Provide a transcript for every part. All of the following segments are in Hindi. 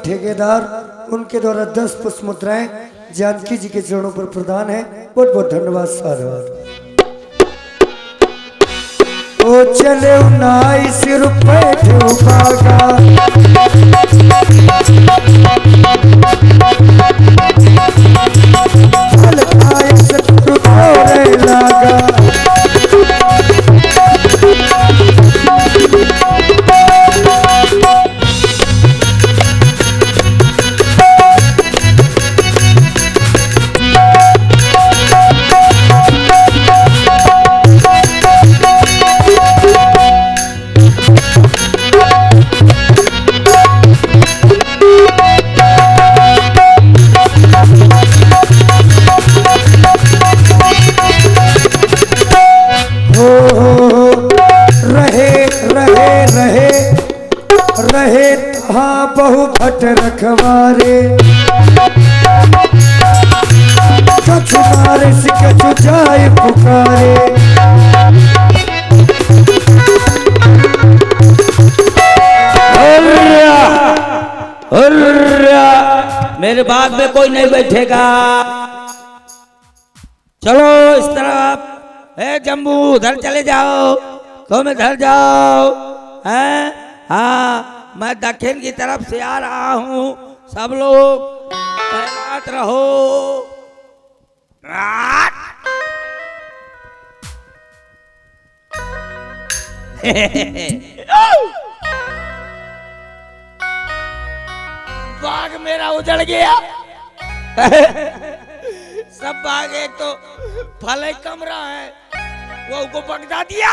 ठेकेदार उनके द्वारा 10 पुष्प मुद्राएं जानकी जी के चरणों पर प्रदान है। बहुत बहुत धन्यवाद। साधुवाद। ओ चले 19 रुपए बागा फल खाए सतगुरु तोरे लागा। रहे तहाँ बहु भट रखवारे कछु मारे से कछु जाए पुकारे। मेरे बाद में कोई नहीं बैठेगा। चलो इस तरफ। जम्बू उधर चले जाओ, तुम इधर जाओ। हैं? हाँ, मैं दक्षिण की तरफ से आ रहा हूँ। सब लोग तैनात रहो। बाग मेरा उजड़ गया। सब बाग एक तो फल कमरा है, वो को बगदा दिया।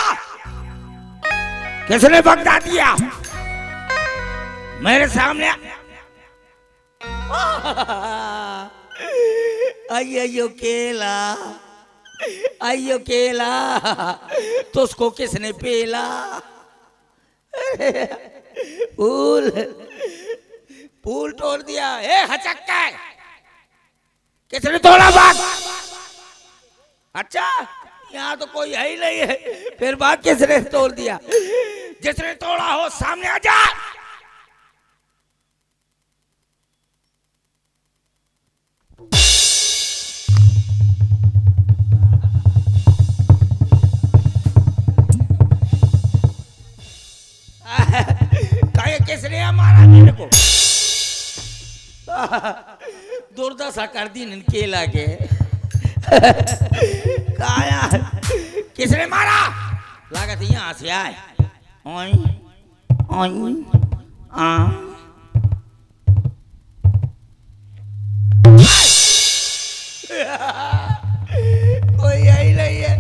किसने बगदा दिया? मेरे सामने अयो केला, अयो केला, तो उसको किसने पेला? फूल फूल तोड़ दिया। हचक्का, किसने तोड़ा बाग? अच्छा, यहाँ तो कोई है ही नहीं है, फिर बाग किसने तोड़ दिया? जिसने तोड़ा हो सामने आ जा। किसने मारा मेरे को? दुर्दशा कर दी केला के। काया किसने मारा? लागत यहाँ से आए। ओई ओई आ कोई यही नहीं है।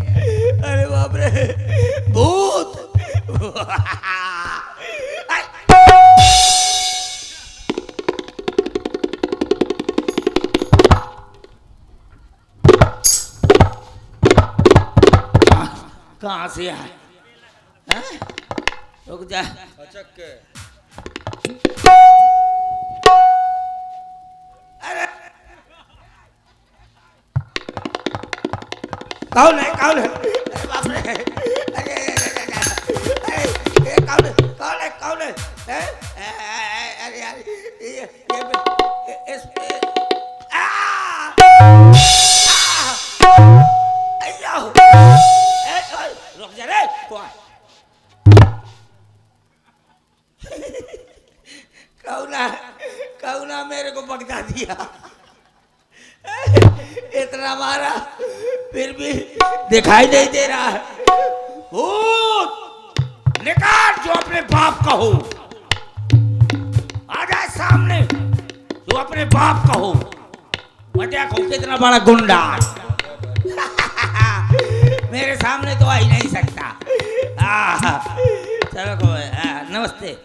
अरे बाप रे, भूत। कहाँ से आए? रुक जा। अरे कौन है? कौन है? अरे बाप रे, अरे कौन है? कौन है? कौन है? अरे यार, रुक जा रे। कौना मेरे को पकड़ा दिया। इतना मारा फिर भी दिखाई नहीं दे रहा है। भूत निकाल, जो अपने बाप का हो आ जाए सामने, जो अपने बाप का हो। मैं देखो कितना बड़ा गुंडा। मेरे सामने तो आ ही नहीं सकता। चलो नमस्ते।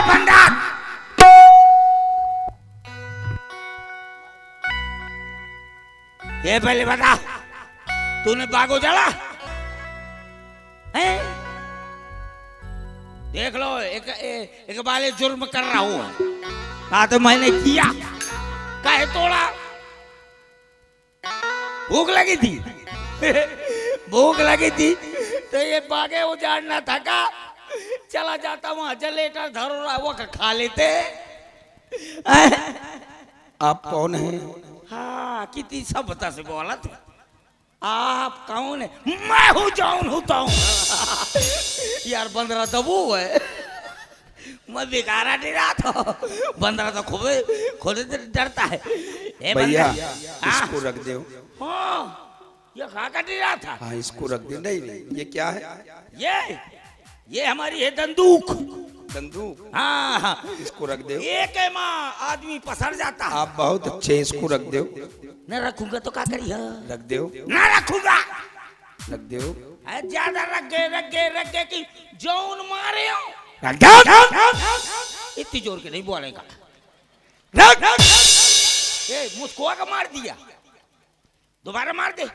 बंदा, ये पहले बता, तूने बागो जला है? देख लो, एक बाले जुर्म कर रहा हूं। कहा तो मैंने किया, काहे तोड़ा? भूख लगी थी। भूख लगी थी तो ये बागे उजाड़ना था का चला जाता वहां जनरेटर धरो रहा वो खा लेते। आप कौन हैं? हाँ कितनी सभ्यता से बोला था। आप कौन है? मैं हूँ जौन हूँ तो यार बंदरा दबू है। मैं बेकारा डरा था। बंदरा तो खुद डरता है। ए भैया बंदरा, इसको रख दो। हाँ ये खा कर डरा था। हाँ इसको रख दो। नहीं नहीं ये क्या है? ये हमारी है बंदूक। बंदूक? हाँ हाँ इसको रख दो। एक है माँ आदमी पसर जाता है। आप बहुत अच्छे, इसको रख दो। न रखूंगा तो क्या करिए? रख दो। न रखूंगा। रख दो। ज्यादा रख गए कि जौन मारे हो। इतनी जोर के नहीं बोलेगा। मुझको का मार दिया, दोबारा मार दे।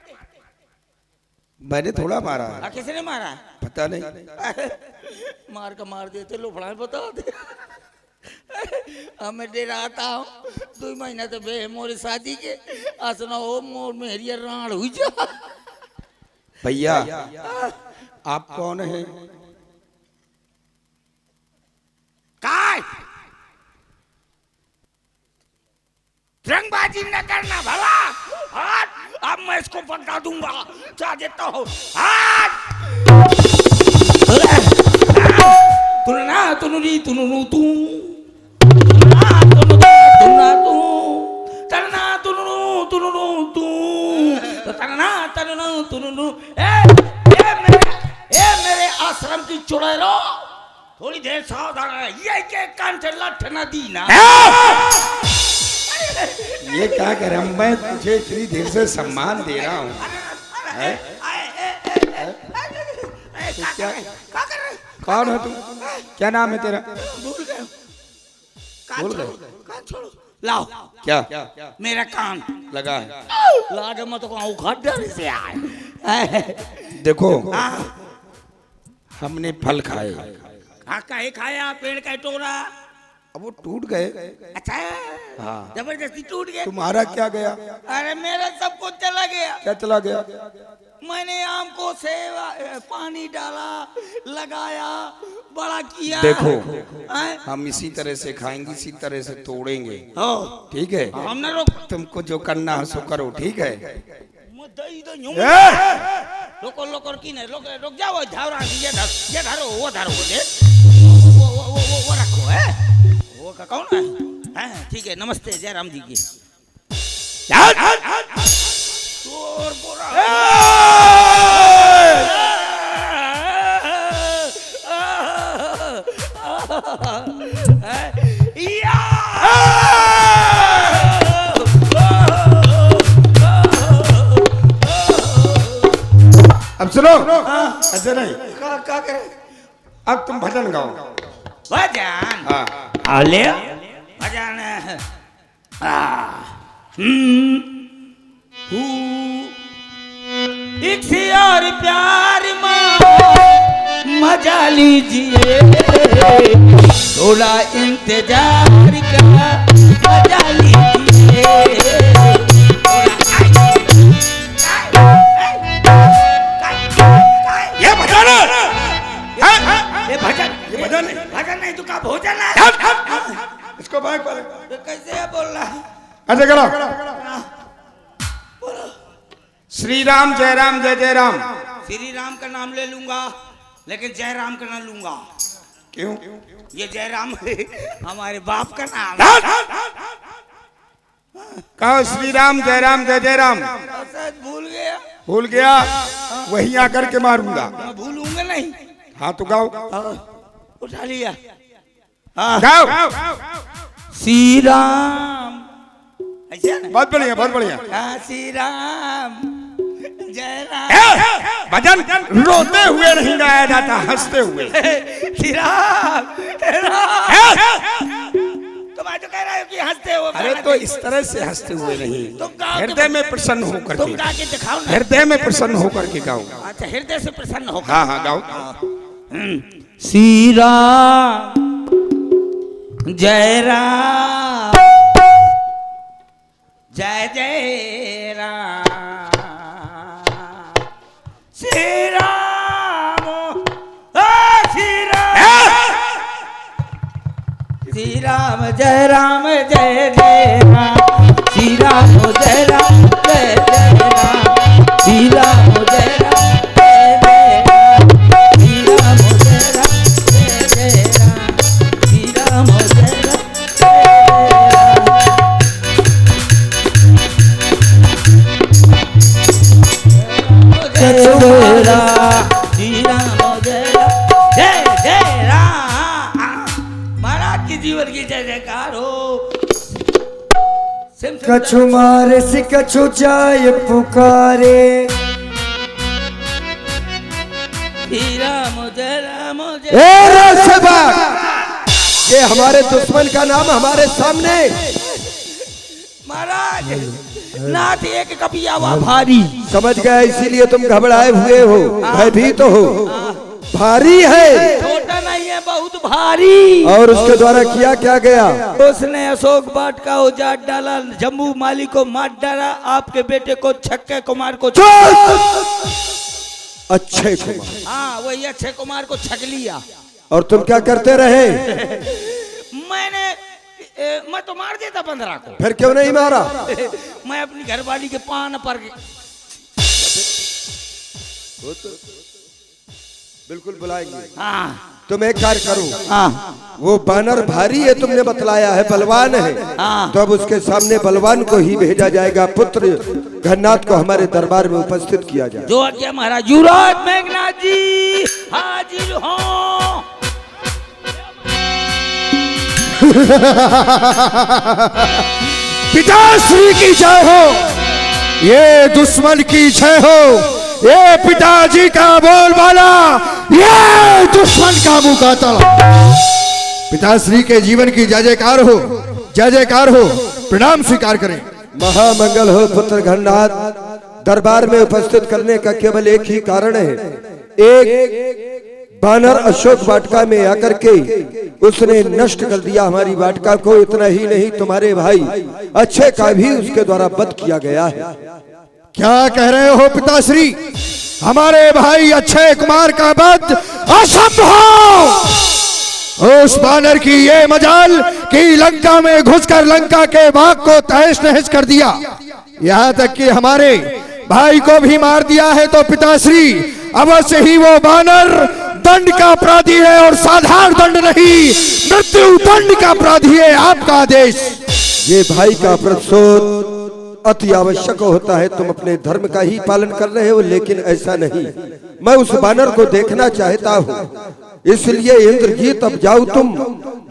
मैंने थोड़ा मारा है। किसने मारा? पता नहीं। मार देते लोफड़ा बता दे। हमें डराता हूँ 2 महीना तो बे मोरे शादी के आसना हो मोर मेरी राण हुई जा। भैया आप कौन हैं? काय रंगबाजी न करना भला। हाथ अब मैं इसको बता दूंगा। चाह देता हूँ हाथ। तुलना तुनुरी तुनुनु तू तुलना तू तरना तुनुनु तुनुनु तू तरना तरनु तुनुनु। ए मेरे आश्रम की चुड़ैलो थोड़ी देर सावधान रहे। ये के कान से लठ न दी ना। ये क्या कर रहा हूं? मैं तुझे इतनी देर से सम्मान दे रहा हूँ। क्या कौन है तू? क्या नाम है तेरा? भूल गए? भूल गए? कान छोड़ो। लाओ क्या मेरा कान लगा है? लागे मत को उखड़ से आए। देखो हमने फल खाए। काहे खाया? पेड़ का टोरा। अब वो टूट गए। अच्छा हाँ। जबरदस्ती टूट गए। तुम्हारा क्या गया? अरे मेरा सब कुछ चला गया। क्या चला गया? मैंने आम को सेवा पानी डाला, लगाया, बड़ा किया। देखो हैं? हम इसी तरह से खाएंगे, इसी तरह से तोड़ेंगे। हो ठीक है? हम न रोक। तुमको जो करना है सो करो। ठीक है? लोको लोको की नहीं रुक जाओ। धारा ये धरो वो धरो वो रखो है। वो का कौन है? हैं ठीक है। नमस्ते जयराम जी की। चोर बोरा। अब सुनो। ऐसे नहीं। क्या करे? अब तुम भजन गाओ। भजन? हाँ। आले भजन। एक से और प्यार मजा लीजिए, थोड़ा इंतजार का मजा लीजिए। ये भजन भजन नहीं तो का भोजन है। इसको बाइक पर तो कैसे बोल रहा है? ऐसे करो। श्री राम जय राम जय जय राम। श्री राम का नाम ले लूंगा लेकिन जय राम का ना लूंगा। क्यों? ये जय राम हमारे बाप का नाम है। कहो श्री राम जय राम जय जय राम। शायद भूल गया। भूल गया? वहीं आकर के मारूंगा। मैं भूलूंगा नहीं। हाँ तो गाओ। उठा लिया। गाओ। श्री राम। ऐसे है ना? बहुत बढ़िया बहुत बढ़िया। श्री राम जय राम। भजन रोते हुए नहीं गाया जाता, हंसते हुए। श्री राम। तो मैं तो कह रहा हूँ कि हंसते हो। अरे तो इस तरह से हंसते हुए नहीं, तुम गाओ। हृदय में प्रसन्न होकर तुम के। गा के दिखाओ ना। हृदय में प्रसन्न होकर के गाओ। अच्छा हृदय से प्रसन्न हो। हाँ हाँ गाओ। श्री राम जय राम जय जय राम। श्री राम श्री राम जय राम श्री राम जय राम जय राम श्री राम जय राम जय राम श्री राम जय राम जय राम श्री राम जय महाराज की जीवन की जय जयकार हो। कछु मारे से कछु जाय पुकारे, राम जय ए राजसेवक, ये हमारे दुश्मन का नाम हमारे सामने। महाराज नाथ एक कपिया हुआ भारी, समझ गया, इसीलिए तुम घबराए हुए हो, भयभीत हो। भारी है, छोटा नहीं है, बहुत भारी। और उसके द्वारा किया क्या गया? उसने अशोक बाट का उजाड़ डाला, जम्मू माली को मार डाला, आपके बेटे को छक्के कुमार को अच्छे कुमार, हाँ वही अक्षय कुमार को छक लिया। और तुम क्या करते रहे? मैं तो मार देता 15 को। फिर क्यों नहीं मारा? मैं अपनी घरवाली के पान पर बिल्कुल बुलाएंगे। हाँ तुम एक कार्य करो, हाँ वो बानर भारी है, तुमने बतलाया है बलवान है, हाँ। तो अब उसके सामने बलवान को ही भेजा जाएगा। पुत्र घननाथ को हमारे दरबार में उपस्थित किया जाए। जो आज्ञा महाराज। युवराज मेघनाथ जी हाजिर हो। पिताश्री की जय हो, ये दुश्मन की जय हो, ये पिताजी का बोलबाला, ये दुश्मन का मुकातला। पिताश्री के जीवन की जय जयकार हो, जय जयकार हो। प्रणाम स्वीकार करें। महामंगल हो पुत्र घननाथ। दरबार में उपस्थित करने का केवल एक ही कारण है। एक बानर अशोक वाटिका में आकर के उसने नष्ट कर दिया हमारी वाटिका को। इतना ही नहीं, तुम्हारे भाई अच्छे का भी उसके द्वारा वध किया गया है। क्या कह रहे हो पिताश्री? हमारे भाई अक्षय कुमार का वध असंभव। उस बानर की ये मजाल कि लंका में घुसकर लंका के बाग को तहस नहस कर दिया, यहाँ तक कि हमारे भाई को भी मार दिया है। तो पिताश्री अवश्य ही वो बानर दंड का अपराधी है, और साधारण दंड नहीं, मृत्यु दंड का अपराधी है। आपका आदेश। ये भाई का प्रतिशोध अति आवश्यक होता है। तुम अपने धर्म का ही पालन कर रहे हो, लेकिन ऐसा नहीं। मैं उस बानर को देखना चाहता हूँ, इसलिए इंद्रजीत अब जाओ तुम।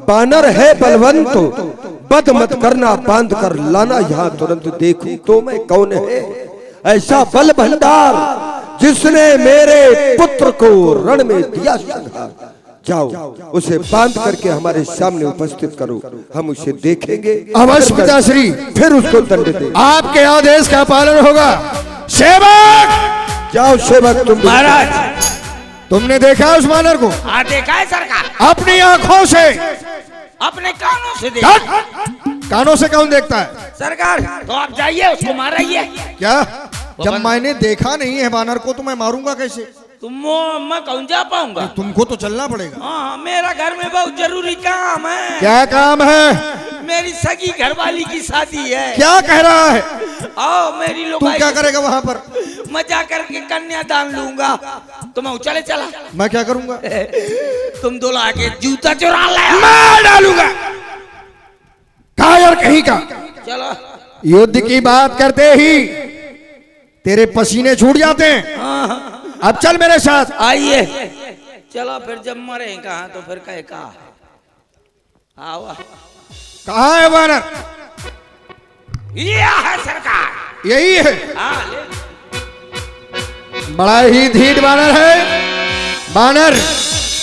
बानर है बलवंत, बद मत करना, बांध कर लाना यहाँ तुरंत। देखूं तो मैं कौन है ऐसा बल भंडार जिसने मेरे पुत्र को रण में दिया संहार। जाओ उसे बांध करके हमारे सामने उपस्थित करो, हम उसे देखेंगे। अवश्य पिताश्री, फिर उसको दंड दे। आपके आदेश का पालन होगा। सेवक, जाओ सेवक तुम। महाराज, तुमने देखा उस बानर को? हाँ देखा है सरकार, अपनी आंखों से, अपने कानों से देखा। कानों से कौन देखता है सरकार? तो आप जाइए उसको मारिए। क्या? जब मैंने देखा नहीं है बानर को तो मैं मारूंगा कैसे? मैं कौन जा पाऊंगा? तुमको तो चलना पड़ेगा। हाँ मेरा घर में बहुत जरूरी काम है। क्या काम है? मेरी सगी घरवाली की शादी है। क्या कह रहा है? आओ मेरी लोग। तुम क्या करेगा वहाँ पर? मैं जा करके कन्यादान लूंगा। तुम चले चला। मैं क्या करूंगा? तुम दूल्हा के जूता चुरा लाया। मैं डालूंगा। कायर कहीं का। चलो। युद्ध की बात करते ही तेरे पसीने छूट जाते हैं। अब चल मेरे साथ। आइए चलो। फिर जब मरे कहा तो फिर कहे कहा आओ। कहाँ है बानर? ये है सरकार। यही है। हाँ, बड़ा ही धीट बानर है। बानर,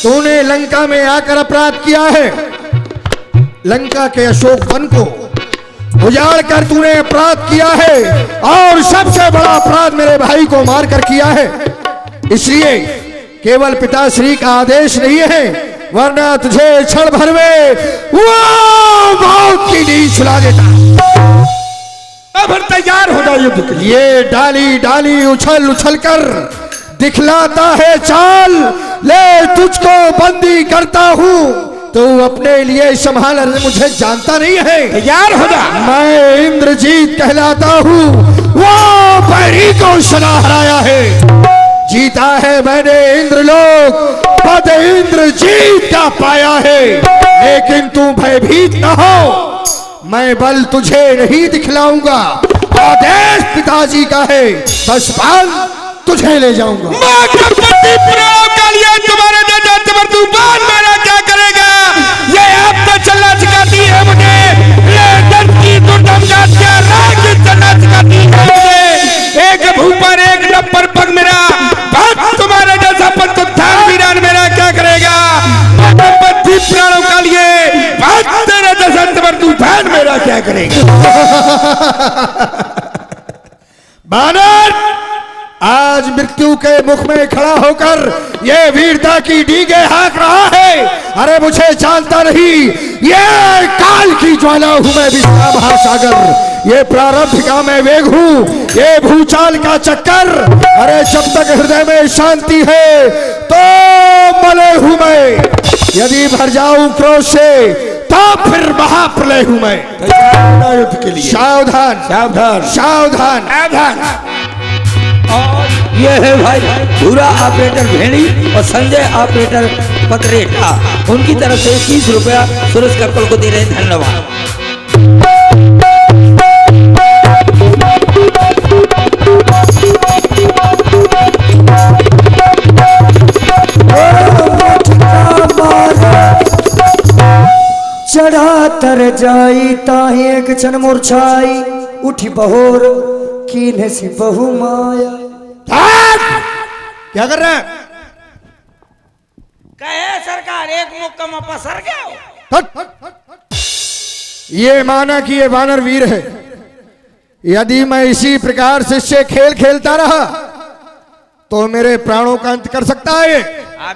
तूने लंका में आकर अपराध किया है। लंका के अशोक वन को उजाड़ कर तूने अपराध किया है, और सबसे बड़ा अपराध मेरे भाई को मारकर किया है। इसलिए केवल पिताश्री का आदेश नहीं है, वरना तुझे क्षण भर में वो मौत की नींद सुला देता। अब तैयार हो जाओ युद्ध के लिए। ये डाली डाली उछल उछल कर दिखलाता है चाल। ले तुझको बंदी करता हूँ, तू अपने लिए संभाल, मुझे जानता नहीं है। तैयार हो जा। मैं इंद्रजीत कहलाता हूँ, वो बैरी को सना हराया है। जीता है मैंने इंद्रलोक, पद इंद्रजीत का पाया है। लेकिन तू भयभीत न हो, मैं बल तुझे नहीं दिखलाऊंगा। आदेश पिताजी का है, बस बाल तुझे ले जाऊंगा। तुम्हारे तूफान मेरा क्या करेगा? ये आप तो चलना सिखाती है मुझे, लेकिन की तो धमकातियां राग चलना सिखाती है मुझे। एक भूपर एक नंबर पग मेरा बात तुम्हारे जैसा पंचोत्थान वीरान मेरा क्या करेगा? पति प्राणों का लिए बात तेरे जैसा तबर तूफान मेरा क्या करेगा? बानर आज मृत्यु के मुख में खड़ा होकर ये वीरता की डींगे हाँक रहा है। अरे मुझे जानता नहीं, ये काल की ज्वाला हूं मैं, विश्वा महासागर। ये प्रारब्ध का मैं वेग हूं, ये भूचाल का चक्कर। अरे जब तक हृदय में शांति है तो मले हूं मैं, यदि भर जाऊं क्रोध से तो फिर महाप्रलय हूं मैं। युद्ध के लिए सावधान सावधान सावधान। सावधान। और ये है भाई पूरा ऑपरेटर भेड़ी और संजय ऑपरेटर पतरेटा, उनकी तरफ से 30 रुपया सुरेश कक्कड़ को दे रहे हैं। धन्यवाद। चढ़ा तर जाई ताही एक क्षण मूर्छाई, उठी बहोर कीन्हे सी बहु माया। क्या कर रहे हैं? कहे सरकार एक मुक्का में पसर गया। हट! ये माना कि ये वानर वीर है। यदि मैं इसी प्रकार से इससे खेल खेलता रहा तो मेरे प्राणों का अंत कर सकता है।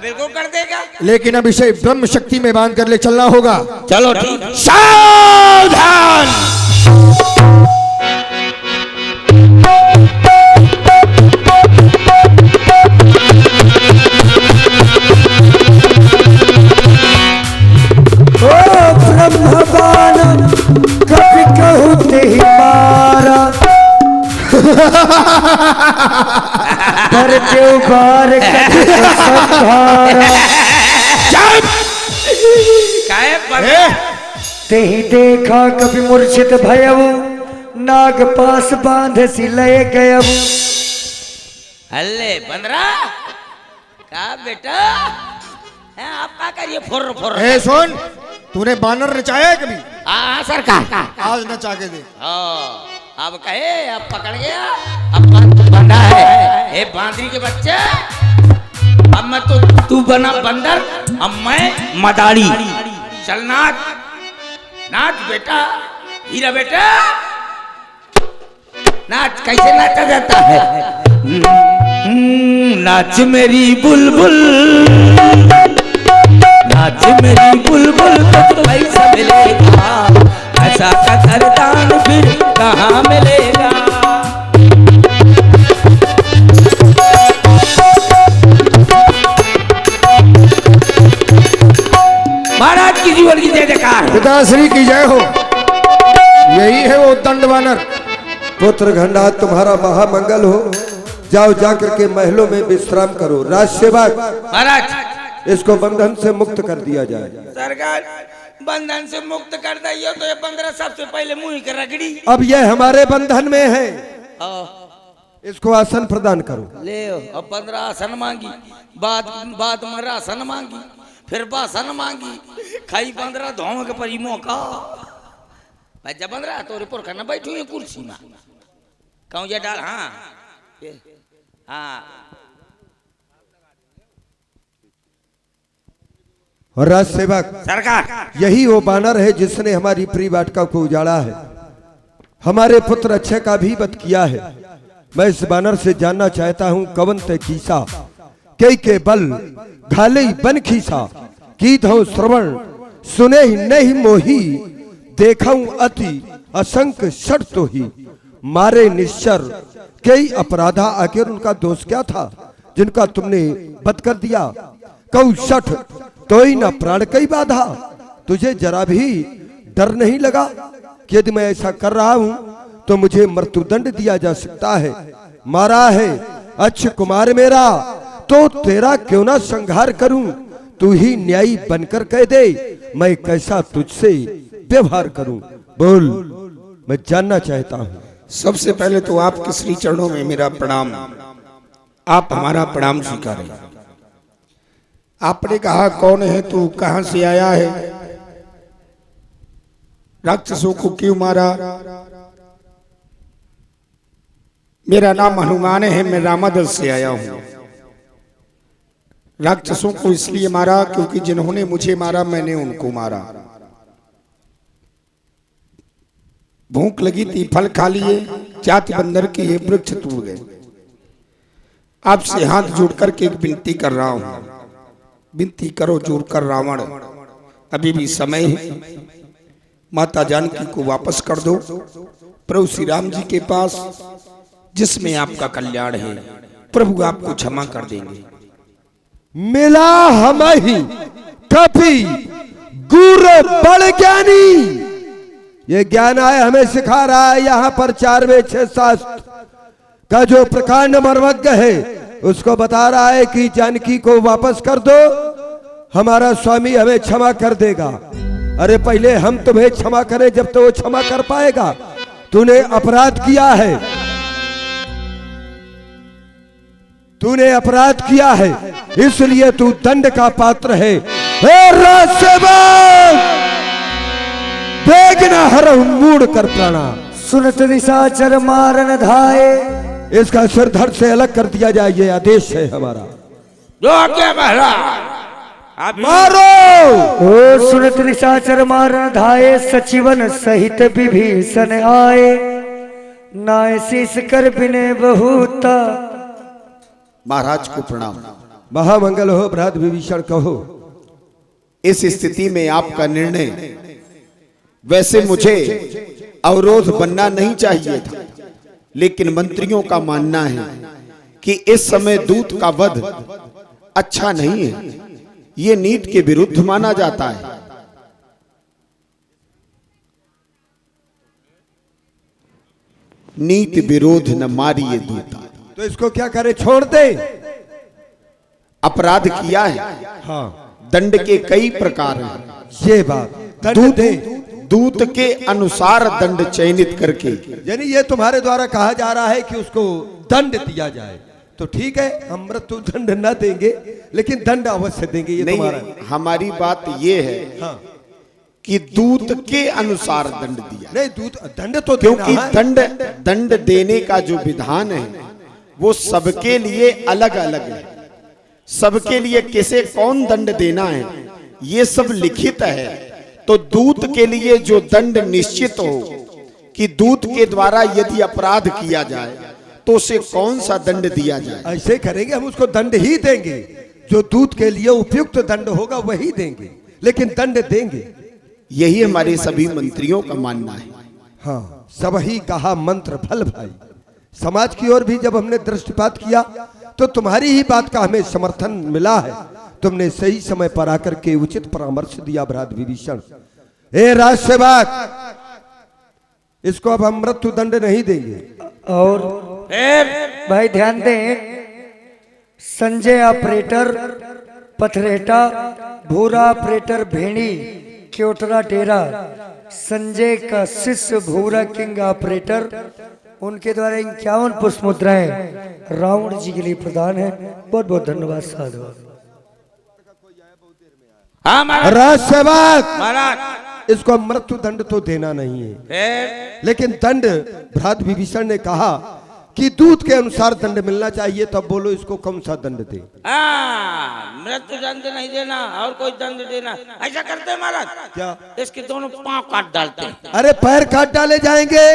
बिल्कुल कर देगा, लेकिन अब इसे ब्रह्म शक्ति में बांध कर ले चलना होगा। चलो ठीक। सावधान। ब्रह्मबाण कभी कहते ही मारा, पर देव बार कभी संहारा। ते ही देखा कभी मूर्छित भयऊ, नाग पास बांध सी लय गयऊ। हल्ले बंदरा का बेटा है, आप क्या करिए? फुर फुर। ए सुन, तूने बानर नचाया है कभी? हाँ सरकार, आज नचा के दे। अब कहे अब पकड़ गया, अब बंधा है। ए बांदरी के बच्चे, अब मैं तो तू बना बंदर, अब मैं मदारी। चल नाच नाच बेटा, हीरा बेटा नाच। कैसे नाचा जाता है? नाच मेरी बुलबुल, नाच मेरी बुलबुल, तो पैसा मिलेगा। ऐसा कदरदान फिर कहाँ मिलेगा? महाराज की जीवन की जय जयकार। पिताश्री की जय हो। यही है वो दंड वानर। पुत्र घंटा तुम्हारा महामंगल हो। जाओ जाकर के महलों में विश्राम करो। राज सेवक महाराज इसको बंधन से मुक्त कर दिया जाए। सरकार बंधन से मुक्त कर दियो तो ये 15 सबसे पहले मुंह के रगड़ी। अब यह हमारे बंधन में है, इसको आसन प्रदान करो। ले अब 15 आसन मांगी, बाद में रासन मांगी, फिर बासन मांगी, खाई 15 धोम के परी मौका। बच्चा 15 तोरे पर खाना बैठू ये कुर्सी में कहूँ ये डाल। हाँ हाँ और राज सेवक सरकार यही वो बानर है जिसने हमारी प्रिय वाटिका को उजाड़ा है, हमारे पुत्र अक्षय का भी वध किया है। मैं इस बानर से जानना चाहता हूँ कवन ते कीसा कई के बल घाले बन खीसा, कीत हो श्रवण सुने ही नहीं मोही, देखूं अति असंक शठ तो ही, मारे निश्चर कई अपराधा। आखिर उनका दोष क्या था जिनका तुमने वध कर दिया? कऊ शठ तो ही न प्राण कई बाधा। तुझे जरा भी डर नहीं लगा कि यदि मैं ऐसा कर रहा हूं तो मुझे मृत्युदंड दिया जा सकता है? मारा है अच्छ कुमार मेरा, तो तेरा क्यों ना संहार करूं? तू ही न्यायी बनकर कह दे, मैं कैसा तुझसे व्यवहार करूं? बोल, मैं जानना चाहता हूं। सबसे पहले तो आपके श्री चरणों में मेरा प्रणाम। आप हमारा प्रणाम स्वीकारें। आपने कहा कौन है तू, कहां से आया है, राक्षसों को क्यों मारा? मेरा नाम हनुमान है, मैं रामादल से आया हूं। राक्षसों को इसलिए मारा क्योंकि जिन्होंने मुझे मारा मैंने उनको मारा। भूख लगी थी, फल खा लिए, जाति बंदर के ये वृक्ष टूट गए। आपसे हाथ जोड़कर के एक विनती कर रहा हूं, विनती करो जोड़कर रावण, अभी भी समय है। माता जानकी को वापस कर दो प्रभु श्री राम जी के पास, जिसमें आपका कल्याण है। प्रभु आपको क्षमा कर देंगे। मिला हम ही कपि गुर बड़ ज्ञानी, ये ज्ञान आय हमें सिखा रहा है। यहाँ पर 4 वेद 6 शास्त्र का जो प्रकांड मर्मज्ञ है उसको बता रहा है कि जानकी को वापस कर दो, हमारा स्वामी हमें क्षमा कर देगा। अरे पहले हम तुम्हें क्षमा करें जब तो वो क्षमा कर पाएगा। तूने अपराध किया है, तूने अपराध किया है, इसलिए तू दंड का पात्र है। बेगना हर मूड कर प्रणाम। सुनत निशाचर मारन धाये, इसका सिर धड़ से अलग कर दिया जाए, ये आदेश है हमारा। जो आज्ञा महाराज। मारो। ओ सुनत निशाचर मारन धाये, सचिवन सहित विभीषण आए, नाय शीस कर बिने बहुता। महाराज को प्रणाम। महामंगल हो भ्रात विभीषण कहो। इस स्थिति में आपका निर्णय, वैसे मुझे अवरोध बनना नहीं चाहिए था, लेकिन मंत्रियों का मानना है कि इस समय दूत का वध अच्छा नहीं है, ये नीति के विरुद्ध माना जाता है। नीति विरोध न मारिए दूता। तो इसको क्या करे, छोड़ दे। अपराध किया है, हाँ, दंड के कई प्रकार हैं। ये बात दंड दे। दूत के अनुसार दंड चयनित करके, यानी ये तुम्हारे द्वारा कहा जा रहा है कि उसको दंड दिया जाए, तो ठीक है, हम मृत्यु दंड न देंगे लेकिन दंड अवश्य देंगे। ये तुम्हारा नहीं, हमारी बात ये है, हाँ, कि दूत के अनुसार दंड दिया। नहीं, दूत दंड तो क्योंकि देना है। दंड देने का जो विधान है वो सबके लिए अलग अलग है। सबके लिए किसे कौन दंड देना है ये सब लिखित है। तो दूत के लिए जो दंड निश्चित हो कि दूत के द्वारा यदि अपराध किया जाए तो उसे कौन सा दंड दिया जाए, ऐसे करेंगे, हम उसको दंड ही देंगे। जो दूत के लिए उपयुक्त दंड होगा वही देंगे, लेकिन दंड देंगे। यही हमारे सभी मंत्रियों का मानना है। हाँ, सब ही कहा मंत्र फल भाई। समाज की ओर भी जब हमने दृष्टिपात किया तो तुम्हारी ही बात का हमें समर्थन मिला है। तुमने सही समय पर आकर के उचित परामर्श दिया भ्रात विभीषण। ए राजसेवक, इसको अब हम मृत्यु दंड नहीं देंगे। और भाई ध्यान दें, संजय ऑपरेटर पथरेटा, भूरा ऑपरेटर भेड़ी क्योटरा टेरा, संजय का शिष्य भूरा किंग ऑपरेटर, उनके द्वारा 51 पुष्प मुद्राएं रावण जी के लिए प्रदान है। बहुत बहुत धन्यवाद साधु। हाँ महाराज। राजसेवक, महाराज, इसको मृत्यु दंड तो देना नहीं है, लेकिन दंड भ्रात विभीषण ने कहा कि दूत के अनुसार दंड मिलना चाहिए। तब बोलो इसको कौन सा दंड दे? मृत्यु दंड नहीं देना और कोई दंड देना। ऐसा करते हैं महाराज, क्या? इसके दोनों पांव काट डालते हैं। अरे पैर काट डाले जाएंगे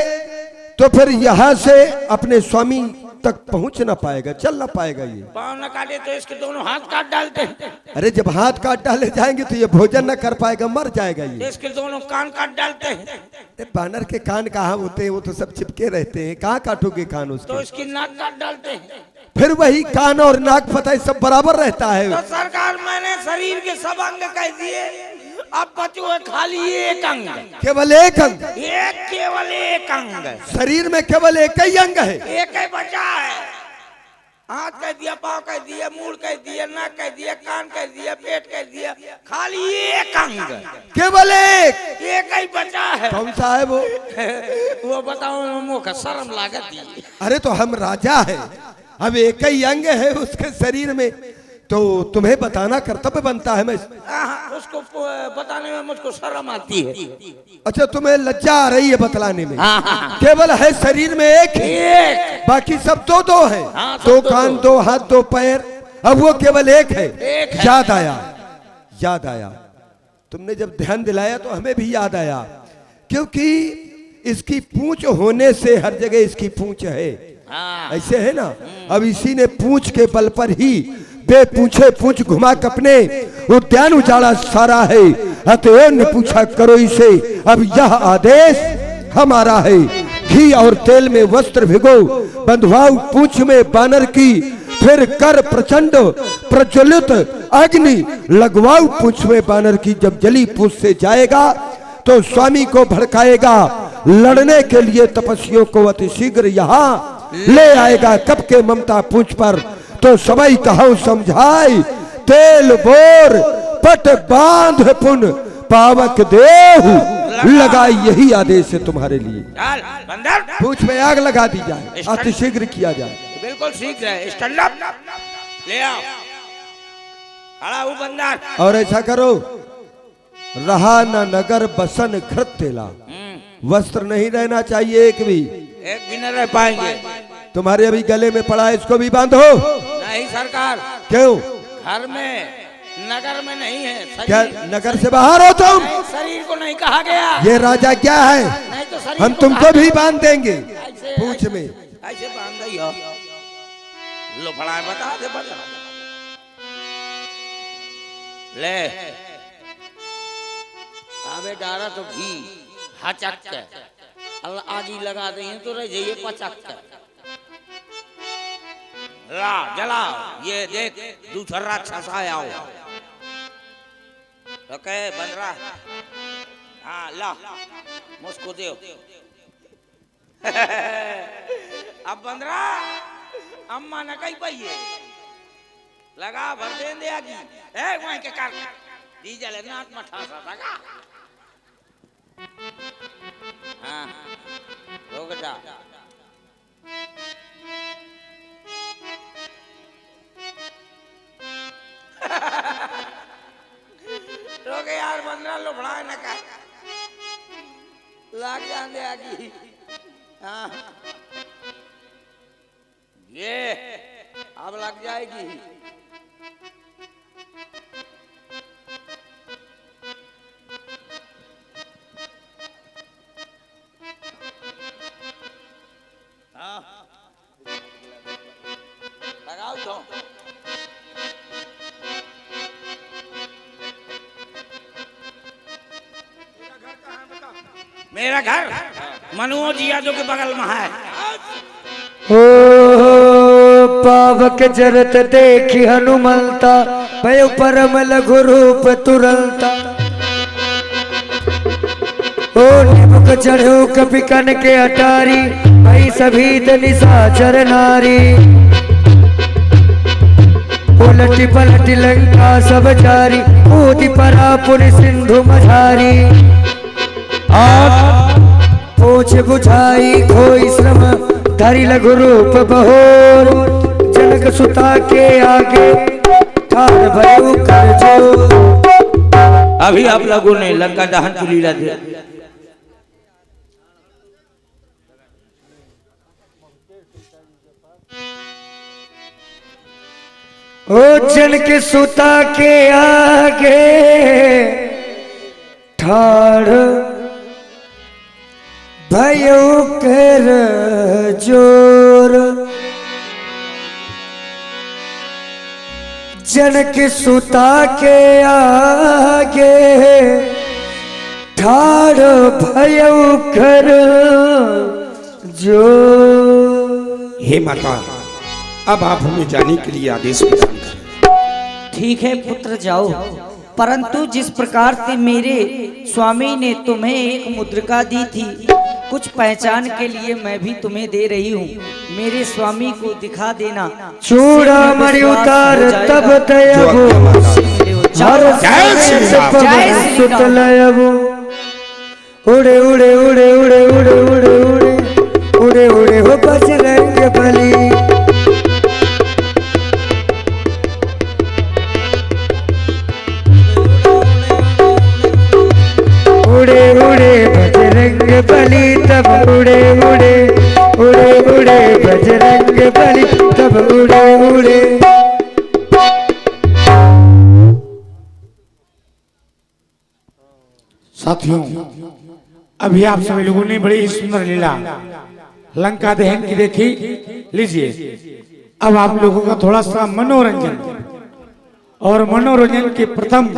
तो फिर यहाँ से अपने स्वामी तक पहुंच ना पाएगा, चल ना पाएगा। ये पांव न काटे तो इसके दोनों हाथ काट डालते हैं। अरे जब हाथ काट डाले जाएंगे तो ये भोजन ना कर पाएगा, मर जाएगा ये। इसके दोनों कान काट डालते हैं। अरे बानर के कान कहाँ होते हैं, वो तो सब चिपके रहते हैं, कहाँ काटोगे कान तो उसके? इसकी नाक काट डालते हैं। फिर वही कान और नाक पता है सब बराबर रहता है। तो सरकार मैंने शरीर के सब अंग कह दिए अब बचो है खाली एक अंग, केवल एक अंग, केवल एक अंग। शरीर में केवल एक ही अंग है। एक ही बचा है। हाथ कह दिया, पाँव कह दिया, मूड़ कह दिया, नाक कह दिया, कान कह दिया, पेट कह दिया, खाली एक अंग, केवल एक ही बचा है। कौन सा है वो? वो बताओ, मुँह शर्म लागत दी। अरे तो हम राजा है, अब एक ही अंग है उसके शरीर में, तो तुम्हें बताना कर्तव्य बनता है। मैं उसको बताने में मुझको शर्म आती है। अच्छा, तुम्हें लज्जा आ रही है बतलाने में? केवल है शरीर में एक ही, बाकी सब दो दो है। दो कान, दो हाथ, दो पैर, अब वो केवल एक है। याद आया, याद आया, तुमने जब ध्यान दिलाया तो हमें भी याद आया, क्योंकि इसकी पूंछ होने से हर जगह इसकी पूंछ है, ऐसे है ना। अब इसी ने पूंछ के बल पर ही बेपूछे पूंछ घुमा अपने उद्यान उजाड़ा सारा है। अतएव ने पूछा करो इसे, अब यह आदेश हमारा है। घी और तेल में वस्त्र भिगो, बंधवाओ पूंछ में बानर की, फिर कर प्रचंड प्रज्वलित अग्नि लगवाओ पूंछ में बानर की। जब जली पूंछ से जाएगा तो स्वामी को भड़काएगा, लड़ने के लिए तपस्वियों को अति शीघ्र यहाँ ले आएगा। कब के ममता पूंछ पर तो सबई कहो समझाई, तेल बोर पट बांध पुन पावक देहु लगाई। यही आदेश है तुम्हारे लिए। पूंछ में आग लगा दी जाए, अति शीघ्र किया जाए। बिल्कुल शीघ्र है। स्टैंड अप, ले आओ, खड़ा हो बंदर। और ऐसा करो, रहा न नगर बसन घृत तेला, वस्त्र नहीं रहना चाहिए एक भी न रह पाएंगे। तुम्हारे अभी गले में पड़ा है, इसको भी बांधो। नहीं सरकार। क्यों? घर में, नगर में नहीं है। क्या नगर से बाहर हो तुम? शरीर को नहीं कहा गया। ये राजा क्या है? नहीं तो शरीर हम को तुमको भी बांध देंगे पूंछ में। ऐसे बांध दई हो, लो फड़ा बता दे, बता ले। आवे डारा तो घी हचक के आगी लगा दें तो रह जाइए पचक के। ला जलाओ, ये देख दूसरा राक्षस आया हो। तो कहे बंदरा, हाँ ला मुझको दे। अब बंदरा अम्मा न कही पाइए, लगा भर दे दे आगी। वहीं के कर डीजल नाक में ठासा लगा। हाँ रोक जा। रोके यार, बंदरा लोभड़ा न कर, लाग जान दे आगी। हाँ ये अब लग जाएगी। लगाओ तो। मेरा घर मनोज यादव के बगल में है। ओ पावक जरत देखी हनुमंता, भय परम लघु रूप तुरंता। ओ निमुख चढ़ो कपि कन के अटारी, भई सभी निशाचर नारी। उलटी पलटी लंका सब जारी, कूदी परा पुनि सिंधु मझारी। आप पूछ बुझाई खोई श्रम, धरि लघु रूप बहोर। जनक सुता के आगे ठाड़ भयउ कर जोर। अभी आप लोगों ने लंका दहन की लीला देखी। ओ जनक सुता के आगे ठाड़ भयउ कर जोर। जनक सुता के आगे ठाड़ भयउ कर जोर। हे माता, अब आप हमें जाने के लिए आदेश प्रदान करें। ठीक है पुत्र, जाओ। परंतु जिस प्रकार से मेरे स्वामी ने तुम्हें एक मुद्रिका दी थी, कुछ पहचान के लिए मैं भी तुम्हें दे रही हूँ। मेरे स्वामी को दिखा देना। चूड़ा मणि उतार तब तयबो हर सुत लयबो। उड़े उड़े उड़े उड़े उड़े उड़े उड़े उड़े उड़े हो बजरंग बली। उड़े उड़े बजरंग बली तब उड़े उड़े उड़े उड़े बजरंग बली तब उड़े उड़े। साथियों, अभी आप सभी लोगों ने बड़ी सुंदर लीला लंका दहन की देखी। लीजिए अब आप लोगों का थोड़ा सा मनोरंजन, और मनोरंजन के प्रथम